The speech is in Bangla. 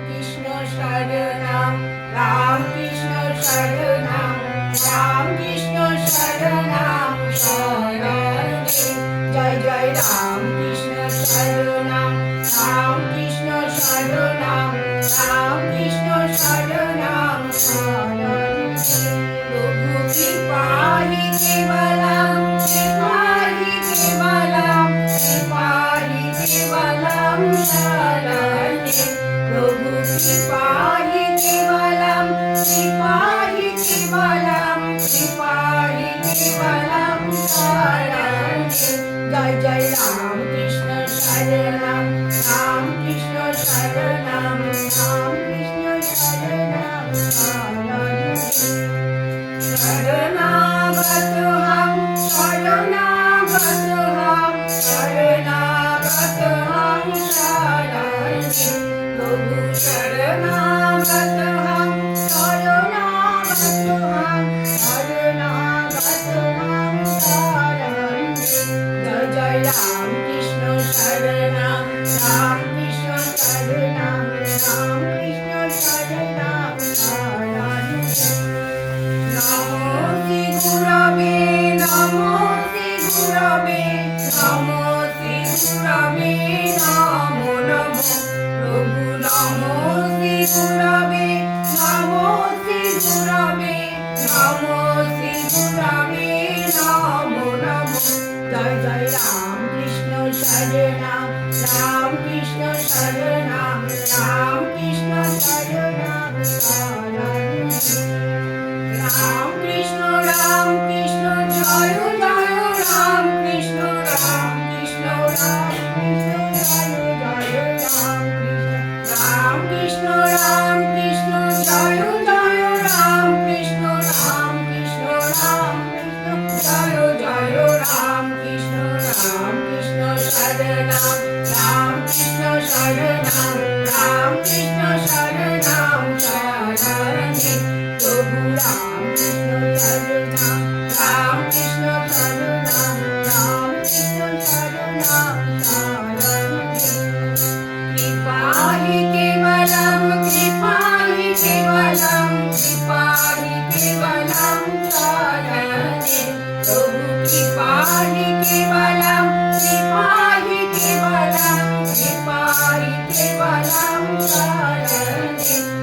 কৃষ্ণ শরণম রাম কৃষ্ণ শরণম রাম কৃষ্ণ শরণম শরণে জয় জয় রাম কৃষ্ণ শরণম রাম কৃষ্ণ শরণম রাম কৃষ্ণ শরণম শরণে প্রভু কৃপাহি কেবলম কৃপাহি কেবলম কৃপাহি কেবলম শরণে প্রভু কৃপাহি কেবলম কৃপাহি কেবলম কৃপাহি কেবলম শরণে জয় জয় রাম কৃষ্ণ শরণম রাম কৃষ্ণ শরণম রাম কৃষ্ণ শরণম শরণাগতহং শরণাগতহং শরণাগতহং শরণে প্রভু শরণাগতহং শরণাগতহং শরণাগতহং শরণে জয় জয় রাম কৃষ্ণ শরণম রাম কৃষ্ণ শরণম রাম কৃষ্ণ শরণম শরণে নমো শ্রী গুরবে নমো শ্রী গুরবে নমো শ্রী গুরবে নমো নমো প্রভু নমো শ্রী গুরবে নমো শ্রী গুরবে নমো শ্রী গুরবে নমো নমো জয় জয় রাম কৃষ্ণ শরণম রাম কৃষ্ণ শরণম রাম কৃষ্ণ শরণম শরণে রাম কৃষ্ণ জয় জয় রাম কৃষ্ণ রাম কৃষ্ণ জয় জয় রাম কৃষ্ণ রাম কৃষ্ণ জয় জয় রাম কৃষ্ণ জয় জয় রাম কৃষ্ণ শরণম রাম কৃষ্ণ শরণম রাম কৃষ্ণ শরণম শরণে প্রভু রাম কৃষ্ণ শরণম রাম কৃষ্ণ শরণম রাম কৃষ্ণ শরণম শরণে কৃপাহি কেবলম কৃপাহি কেবলম কৃপাহি কেবলম শরণে প্রভু কৃপাহি কেবলম কৃপাহি কেবলম কৃপাহি কেবলম শরণে